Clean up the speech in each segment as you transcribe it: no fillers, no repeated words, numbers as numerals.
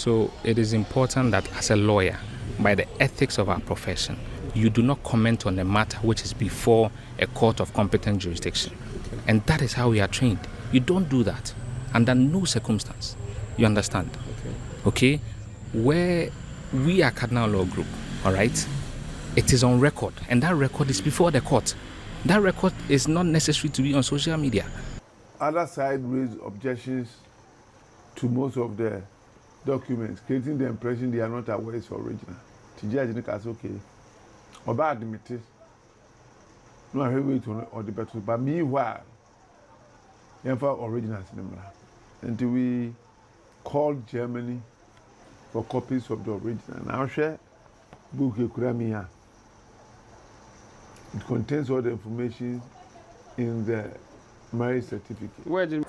So it is important that as a lawyer, by the ethics of our profession, you do not comment on a matter which is before a court of competent jurisdiction. And that is how we are trained. You don't do that under no circumstance. You understand? Okay? Where we are Cardinal Law Group, all right, it is on record, and that record is before the court. That record is not necessary to be on social media. Other side raised objections to most of the documents, creating the impression they are not aware it's original. To judge the case, okay, or bad admitted. No, I heard it or the better, but meanwhile, original cinema. Until we called Germany for copies of the original. Now, share book Kuramia. It contains all the information in the marriage certificate.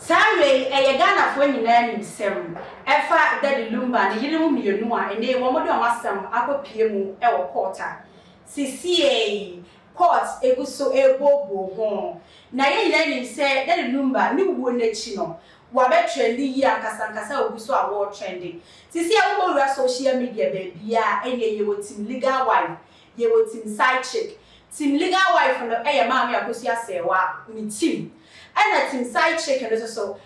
Sorry, a Ghana for any name, Sam. Efa that the Lumba, the Yellow Millionua, and they were some Aqua Piemu, our quarter. CCA, courts, a good so a bobo. Naye Lenny said that the Lumba knew one chino. Wabe trendy ya Casancasa Uso award trending. CCA over social media, baby, ya, and ye were team legal wife, ye were team side chick. Team legal wife from the Mammy Akosua Serwaa, me team. And a team side chick and also or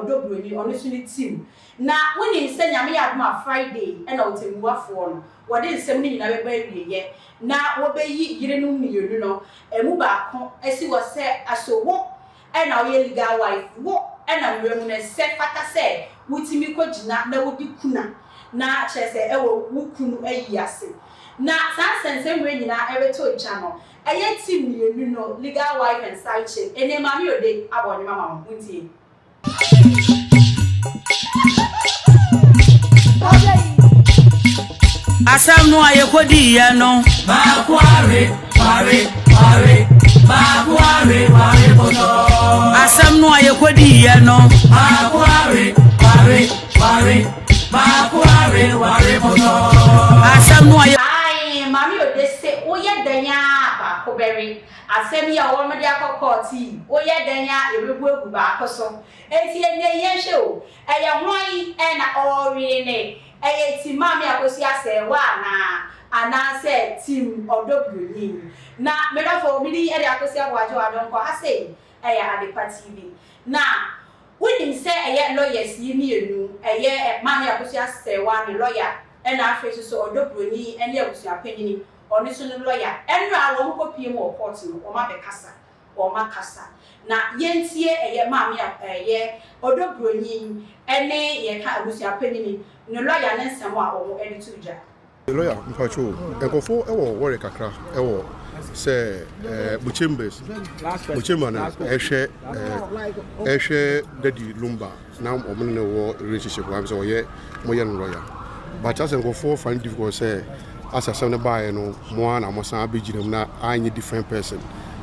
Dobroni on this team. Now, when you send me at my Friday and I'll tell you what for what is 70 in a baby yet. Now, what be you didn't know, and move back, as he was said, I saw walk, and our legal wife walk, and I'm going to say, what I said, which me could not know would be kuna. Now, she said, oh, who couldn't a yassi. Now, some same way you know every toy channel. A yet team you know, legal wife and side chick, and then mammy or day about your mamma, won't you? Asam no aye kodi ye no makware poto asam no aye kodi ye no makware poto asam no aye Mammy or they say, oh, yeah, Danya, Bako Berry. I send me a woman de Akoko tea. Oh, yeah, Danya, you will work with Bacoso. And see a show. A young wine and a orine. A team Mammy Akosua Serwaa, and I said, Team or W. Now, metaphor, me, and Akosua Serwaa, I don't quite say, I had the TV. Now, when him say a yet lawyers, you knew a year at Mammy Akosua Serwaa, lawyer. And our faces so Dobroni and your opinion on this lawyer. And I won't copy more porting or my casa or my casa. Now, Yensie a year, mammy, a year, or Dobroni, and nay, ye can't lose your opinion. No lawyer and someone or any two jack. The lawyer, Mpacho, and go for our work, say, Buchimbers, Buchimana, Eshe, Daddy Lumba, now Omino war relationship wives or yet, Moyan lawyer. But as I go for find difficult say as I send by no one I must be na I need different person.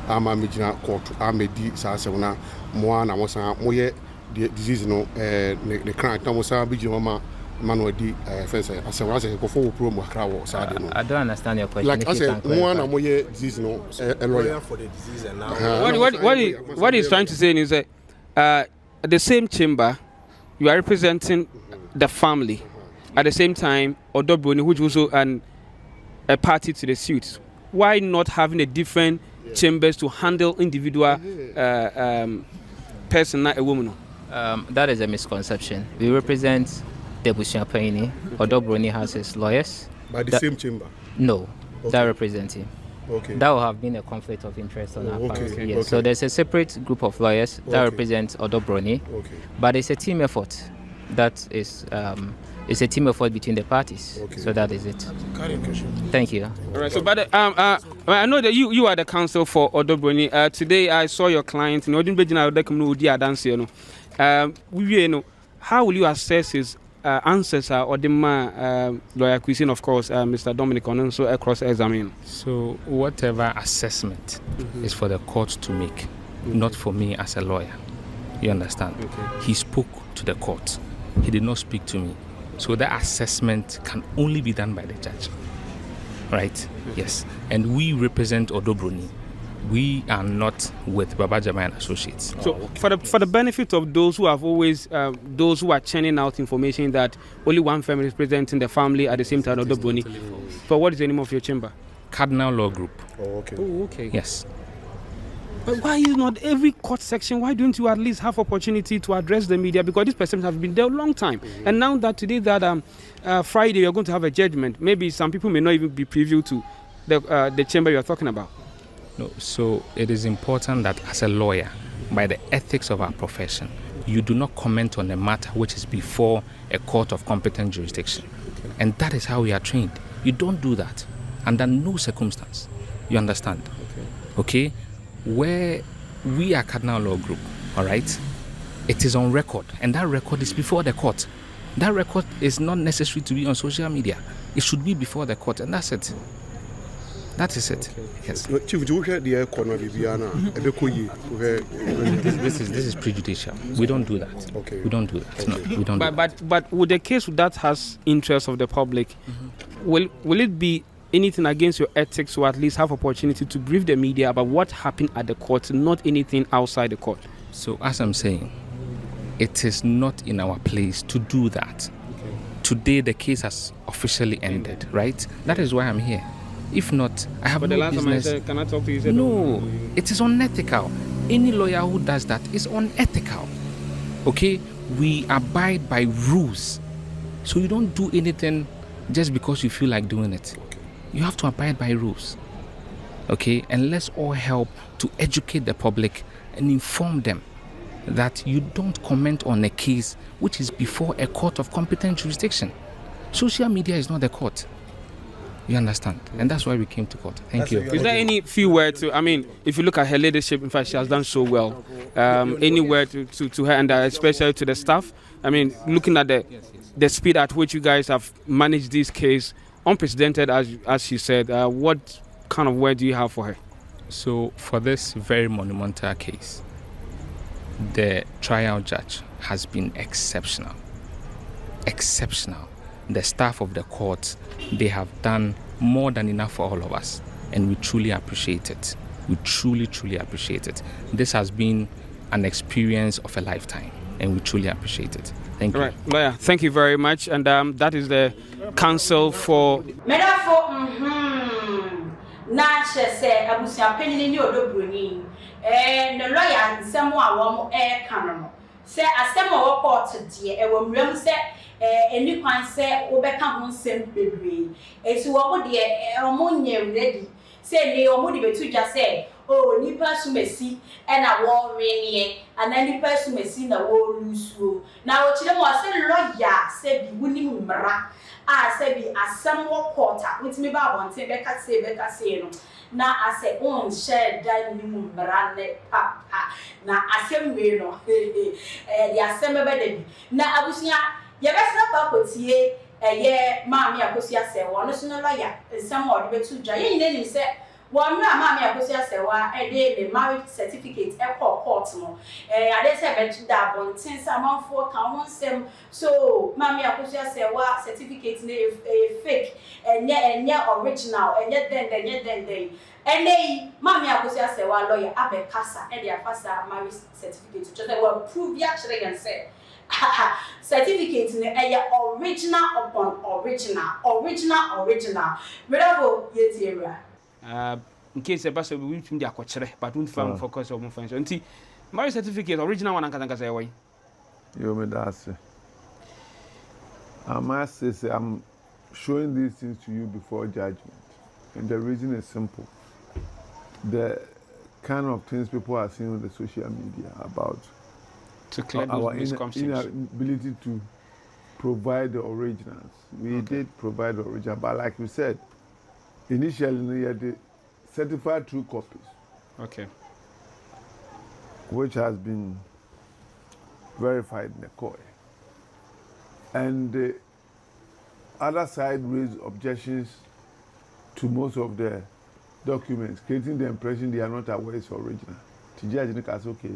I'm a major court, I'm a D Sasana, one I was moye disease no the crime was a big mama manual D fence as I was go for promo crowd. I don't understand your question. Like I said, one I'm moye disease no a lawyer for the disease and now what he's trying to say is that the same chamber you are representing the family. At the same time, Odobroni, which was also a party to the suit, why not having a different chambers to handle individual person, not a woman? That is a misconception. We represent the Bushiapaini. Odobroni has his lawyers. By the same chamber? No, okay. That represents him. Okay. That will have been a conflict of interest on our part. Okay. Yes. Okay. So there's a separate group of lawyers that represents Odobroni, but it's a team effort. That is. It's a team effort between the parties, so that is it. Thank you. All right. So, but I know that you are the counsel for Odobroni. Today, I saw your client. How will you assess his answers? Or the lawyer Kusi, of course, Mr. Dominic Onenso across examine. So, whatever assessment is for the court to make, not for me as a lawyer. You understand? He spoke to the court. He did not speak to me. So the assessment can only be done by the judge, right? Yes. And we represent Odobroni. We are not with Baba Jama and Associates. So for the benefit of those who have always those who are churning out information that only one family is representing the family at the same time, Odo Brony. For what is the name of your chamber? Cardinal Law Group. Oh, okay. Oh, okay. Yes. But why is not every court section? Why don't you at least have opportunity to address the media? Because these persons have been there a long time, and now that today that Friday you're going to have a judgment, maybe some people may not even be privy to the chamber you're talking about. No, so it is important that as a lawyer, by the ethics of our profession, you do not comment on a matter which is before a court of competent jurisdiction. And that is how we are trained. You don't do that under no circumstance. You understand? Okay? Where we are Cardinal Law Group, all right, it is on record, and that record is before the court. That record is not necessary to be on social media. It should be before the court, and that's it. That is it. Yes. Chief, do you hear the corner Viviana? This is prejudicial. We don't do that. Okay. We don't do that. No, we don't. But with the case that has interest of the public, will it be anything against your ethics to at least have opportunity to brief the media about what happened at the court, not anything outside the court? So as I'm saying, it is not in our place to do that. Today the case has officially ended, right? That is why I'm here. If not, I have no business. But the last time I said, can I talk to you? You said, no, it is unethical. Any lawyer who does that is unethical. Okay? We abide by rules. So you don't do anything just because you feel like doing it. You have to abide by rules. Okay? And let's all help to educate the public and inform them that you don't comment on a case which is before a court of competent jurisdiction. Social media is not the court. You understand? And that's why we came to court. Thank you. Is there any few words to, I mean, if you look at her leadership, in fact, she has done so well. Any word to her and especially to the staff? I mean, looking at the speed at which you guys have managed this case, unprecedented, as she said, what kind of word do you have for her? So for this very monumental case, the trial judge has been exceptional. Exceptional. The staff of the court, they have done more than enough for all of us, and we truly appreciate it. We truly, truly appreciate it. This has been an experience of a lifetime, and we truly appreciate it. Thank you. All right, lawyer, thank you very much. And that is the counsel for... Any kwan say obeka ho nsem bebre esi wo mo de omo nyem ready say ne omo de betu dwa say oh nipa sumesi na wo renie ana nipa sumesi na wo lusuo na wo kire mo say lawyer say bi wuni mmra a say bi asem wo court wetimi ba bonte beka say no na ase on share dan ni mmra ne papa na asem we no the asem be de bi na abusia yebesna pa kotie maami Akosua Serwaa no so no lawyer nsam o de betu dwa ye nyine nim se won mra maami Akosua Serwaa de the marriage certificate court no ade se betu da bontin samanfo kan ho nsem so maami Akosua Serwaa certificate na fake enye original enye den enei maami Akosua Serwaa lawyer abekasa de afasa marriage certificate to we prove ya kire yan say certificate original upon original. Bravo, yetiera. In case a person will be a but don't find focus on function. Until marriage certificate, original one, and can say away. You may ask. I must say, I'm showing these things to you before judgment. And the reason is simple. The kind of things people are seeing on the social media about to clear our inability to provide the originals. We did provide the original, but like you said, initially we had the certified true copies. Okay. Which has been verified in the court. And the other side raised objections to most of the documents, creating the impression they are not aware it's original. TJ Ajinika's okay.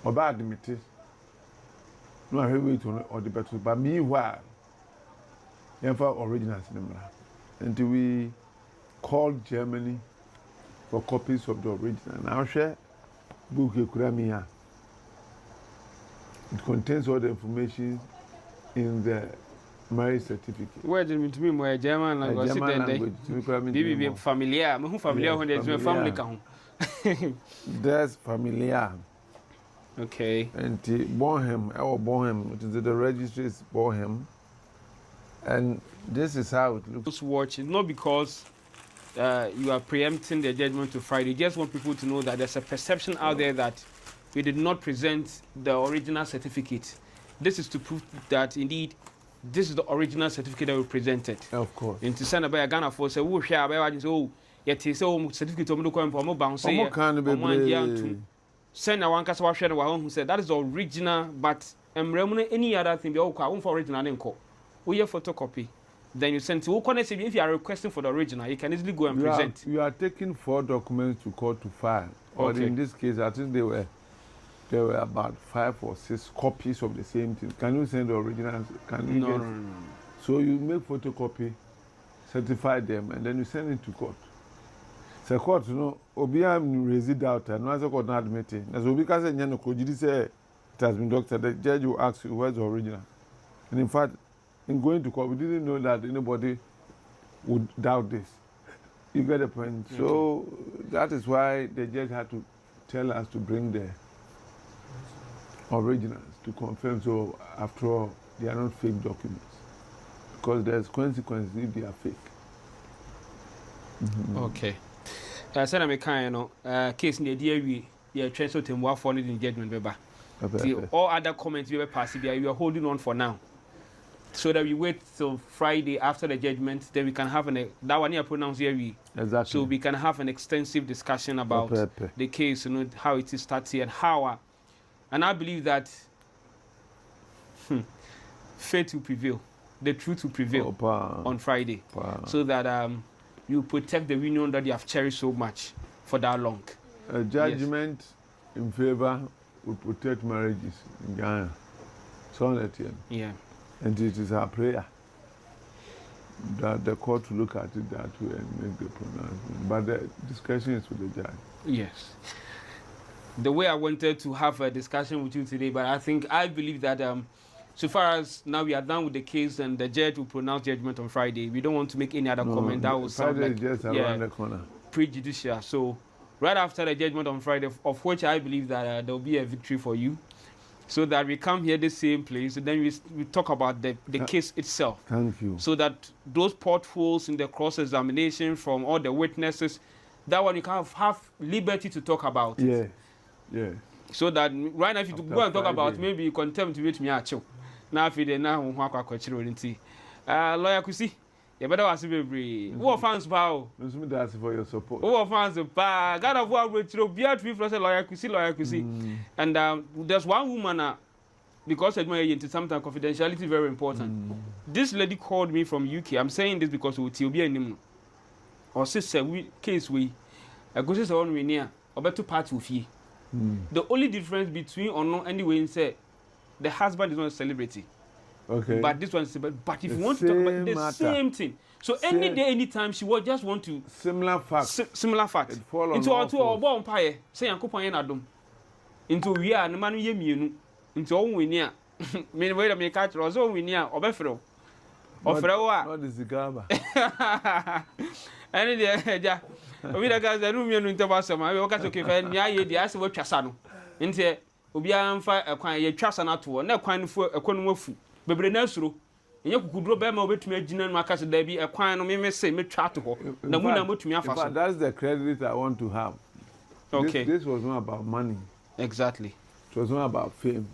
Oba admitted. No, I heard wait on the battle, but meanwhile, originals until we called Germany for copies of the original. Now share book here. It contains all the information in the marriage certificate. Where did it mean my German language? Bibi familiar. Me who familiar when there's my family come. There's familiar. Okay. And Bonham, our Bonham, the registry is Bonham. And this is how it looks. Just watch it, not because you are preempting the judgment to Friday. You just want people to know that there's a perception out there that we did not present the original certificate. This is to prove that indeed this is the original certificate that we presented. Of course. And to send a Ghana for say, oh, share, yet is so certificate of the bounce. Send a one cast washer who said that is the original, but any other thing, the for original and co. We have photocopy. Then you send to connect if you are requesting for the original, you can easily go and present. You are taking 4 documents to court to file. Or in this case, I think there were about 5 or 6 copies of the same thing. Can you send the originals? Can you No. So you make photocopy, certify them, and then you send it to court. So court, Obia raise it out, and no court not admitting. As Obika said, it has been doctored. The judge will ask you where's the original. And in fact, in going to court, we didn't know that anybody would doubt this. You get the point. Okay. So that is why the judge had to tell us to bring the originals to confirm. So after all, they are not fake documents. Because there's consequences if they are fake. Mm-hmm. Okay. I said I'm a kind case in the DA, you are transferred to more for the judgment. All other comments you were passing, you are holding on for now. So that we wait till Friday after the judgment, then we can have that one here pronounced here. Exactly. So we can have an extensive discussion about the case, how it is started and how. And I believe that faith will prevail, the truth will prevail on Friday, so that you protect the union that you have cherished so much for that long. A judgment in favor will protect marriages in Ghana. So that yeah. And it is our prayer that the court will look at it that way and make the pronouncement. But the discussion is with the judge. Yes. The way I wanted to have a discussion with you today, but I believe that so far as now we are done with the case and the judge will pronounce judgment on Friday, we don't want to make any other comment. That will sound Friday like just around the corner. Prejudicial. So right after the judgment on Friday, of which I believe that there will be a victory for you. So that we come here the same place, and then we talk about the case itself. Thank you. So that those potholes in the cross-examination from all the witnesses, that one you can have liberty to talk about it. Yeah. So that right now if you go and talk about maybe you contempt with me actually. Now if you now lawyer Kusi, you better ask me who fans bow. That's for your support. Who fans ba God of war with lawyer Kusi. And there's one woman because sometimes confidentiality very important. This lady called me from UK. I'm saying this because we will be in or sister case we Akosua Serwaa we near or better part with you. The only difference between or no anyway say the husband is not a celebrity. Okay. But this one is but if you want to talk about the same thing. So any day, anytime she will just want to similar fact. Similar fact. Into our two or one pie, say Uncle Pine Adam. Into we are no man yemu into all we near. Mean wait a minute catch or so we near or Befro. Or Frewa. What is the gaba? Any day, we the guys that room into Bassam. I will catch okay for any idea as what Chasano. Into Obian fire a quine Chasana to no quine for a conwofu. Bebre Nesru. And you could drop them over to me, Gina Marcus, there be a quine, me say, me chat to her. No, we are to me. That's the credit I want to have. Okay. This was not about money. Exactly. It was not about fame.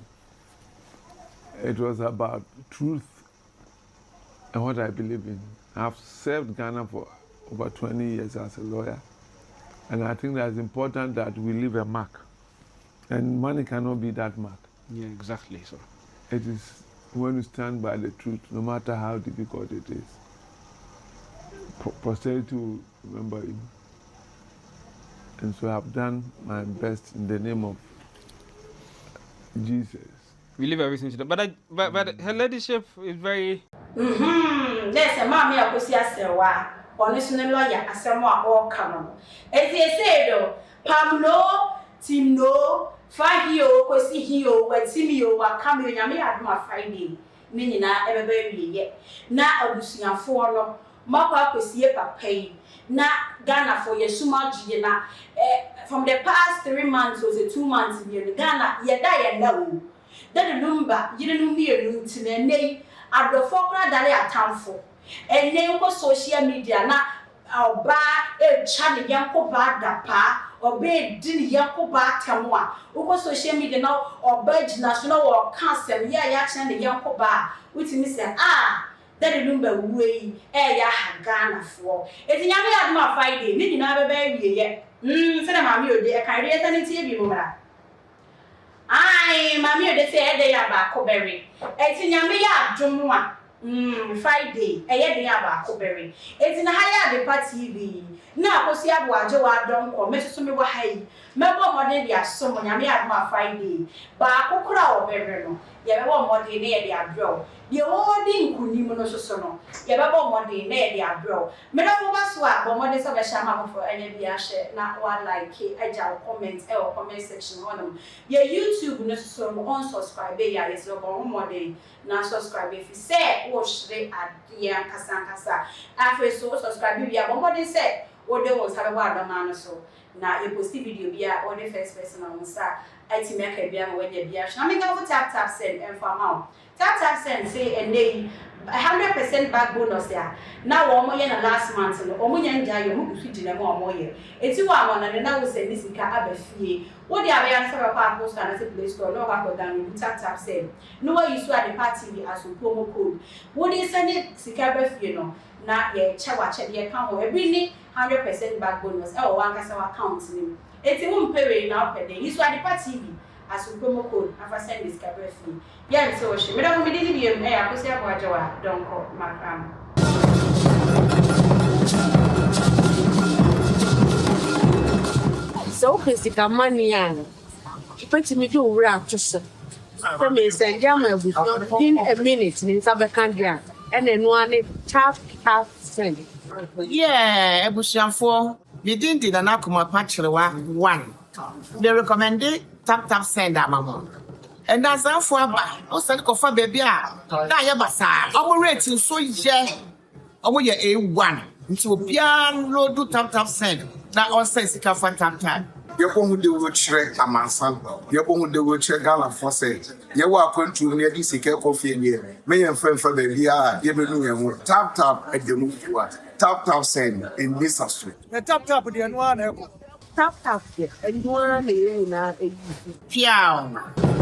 It was about truth and what I believe in. I've served Ghana for over 20 years as a lawyer. And I think that it's important that we leave a mark. And money cannot be that mark. Yeah, exactly. So it is when you stand by the truth, no matter how difficult it is, posterity will remember you. And so I've done my best in the name of Jesus. We leave everything to them. But her ladyship is very... There's a mommy Akosua Serwaa. honest lawyer asɛm a ɔka no say do pam no team no fa hio kosi hio watimi yo wakame nyame adoma Friday ne nyina ebebe wiye na abusuafo no makwa kosie papa yi na Ghana for yesuma giye na from the past 3 months or 2 months in Ghana yeda o that the number yire no mienu ntine nei adofo kra dare atamfo ene ko social media na oba echa ne yanko ba dapa oba edi ne yanko ba tamo a uko social media na oba gina so na wo cancel ya cha ne yanko ba witimi say that the number way ya Ghana for eti nyame adoma Friday ni nyina bebe wiye se na mami ode e kan re tani tie bi mo mara ai mami ode se e de ya ba ko berry eti nyame ya adom a Friday eye de ya ba ko berry eti na ha ya de TV na akosi abo aje wa don ko mesusu me wa hai mebo modern dia so mo nyame adoma Friday ba kokora o berry no ye bebo modern ne ye de adro the holding kunim no so no ye bebo modern ne ye de adro me na fo ba so a bo modern so be shama for anya bia share na wa like aja comment or comment section on ye YouTube no so no on subscribe ya yes lo bo modern na subscribe if you say wo share adia kasa afi so subscribe bia bo modern say wo de wo sabe wa adama no so na ye post video bia or the first person on sa ati make bia mo we bia na me go tap send and for now tap send say a day 100% back bonus there na wo mo ye na last month no o mo nya nja yo mo kusu gina mo mo ye eti wa mo na wo send sika abafie wo dia be answer pa post na say Play Store no ka ko download tap send no wa use at the party as promo code wo dey send sika abafie no na ye chewa che de ka ho every ni 100% back bonus e wo ankasa account ni eti wo mpewe na opede use at the party as promo code afa send this cabra fee yeah so she me don't me dey bi e Akosua Serwaa don ko makram so physical money and put me to wrap to so me send jam in a minute in Sabakandria and then one half send yeah ebusianfo we didn't na akoma pachirewa 1 they recommended tap send amamo and that's how for aba o send ko fa baby a na ya basa omo rate so ye omo ye A1 nti obia no do tap send na on say sika fa tap yebo hu de wo kire amansan yebo hu de wo kire Ghana for say ye wa kwantu ne di sika kofi nie me ye mfa baby a ye be nu ye ho tap edemu fuwa tap send in this street the tap de no ana tap and one na piao